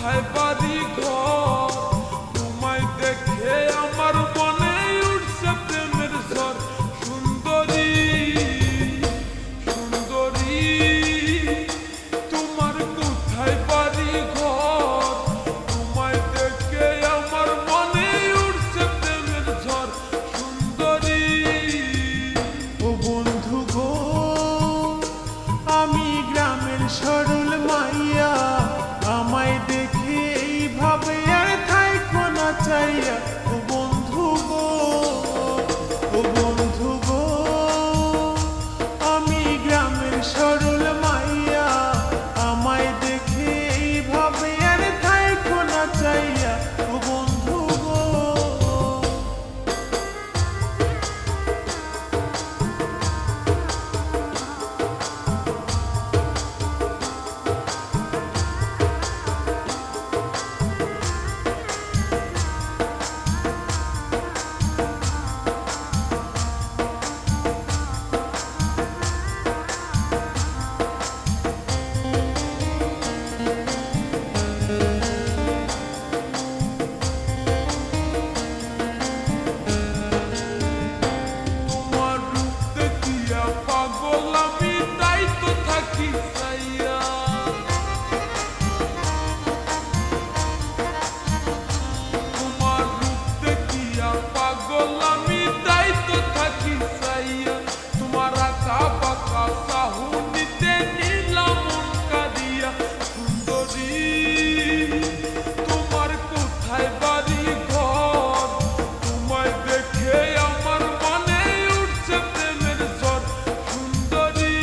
কোথায় বাড়ি ঘর, তোমায় দেখে আমার মনে উঠছে প্রেমের ঝড়। সুন্দরী সুন্দরী তোমার কোথায় বাড়ি ঘর, তোমায় দেখে আমার মনে উঠছে প্রেমের ঝড়। সুন্দরী ও বন্ধু গো, আমি গ্রামের সরল মাইয়া, আমায় দেখে এইভাবে আর থাইকো না চাইয়া। ও বন্ধু গো, ও বন্ধু গো, আমি গ্রামের সরল মাইয়া, আমায় দেখে এইভাবে আর থাইকো না চাইয়া। ও বন্ধু গো, তোমার রূপ দেখিয়া পাগল আমি, তাই তো থাকি চাইয়া। তোমার রূপ দেখিয়া পাগল আমি, তাই তো থাকি চাইয়া। তোমার আঁকা বাঁকা চাহনিতে নিলাম মন কাঁদিয়া। সুন্দরী তোমার কোথায় বাড়ি ঘর, তোমায় দেখে আমার মনে উঠছে প্রেমের ঝড়। সুন্দরী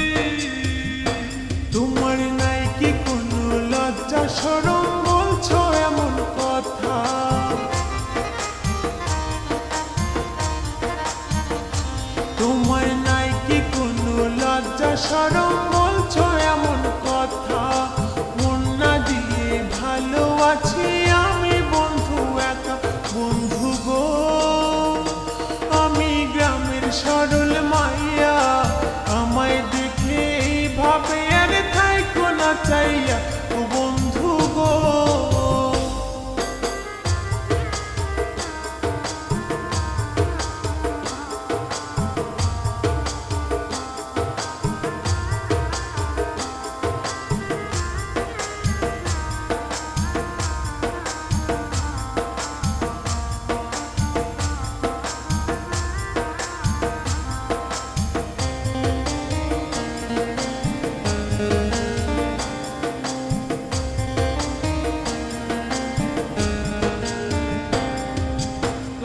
তোমার নাই কি কোনো লজ্জা শরম, বলছো এমন কথা? তোমার নাই কি কোনো লজ্জা শরম, বলছো এমন কথা? মন না দিয়ে ভালো আছি আমি বন্ধু একা। বন্ধু গো, আমি গ্রামের সরল মাইয়া, আমায় দেখে এইভাবে আর থাইকো না চাইয়া। ও বন্ধু গো,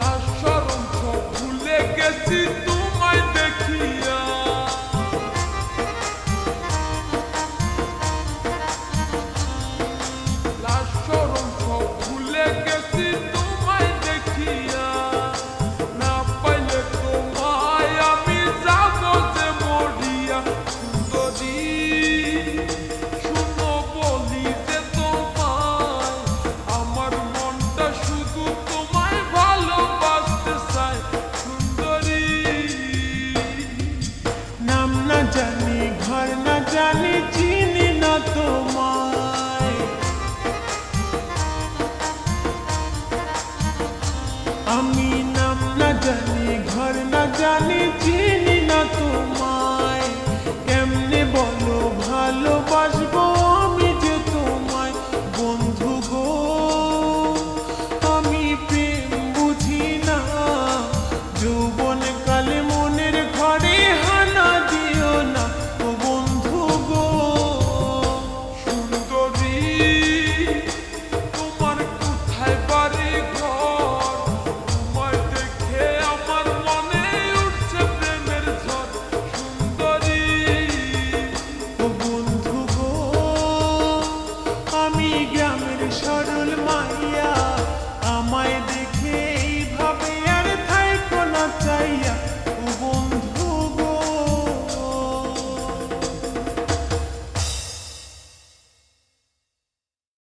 লাজ শরম সব ভুলে গেছি তোমায় দেখিয়া। লাজ শরম সব ভুলে গেছি তোমায় দেখিয়া। না পাইলে তোমায় আমি যাবো যে মরিয়া। সুন্দরী শুনো বলি যে তোমায়, আমার মনটা শুধু তোমায় ভালোবাসতে চায়। সুন্দরী নাম না জানি ঘর না জানি, চিনি না তোমায়। আমি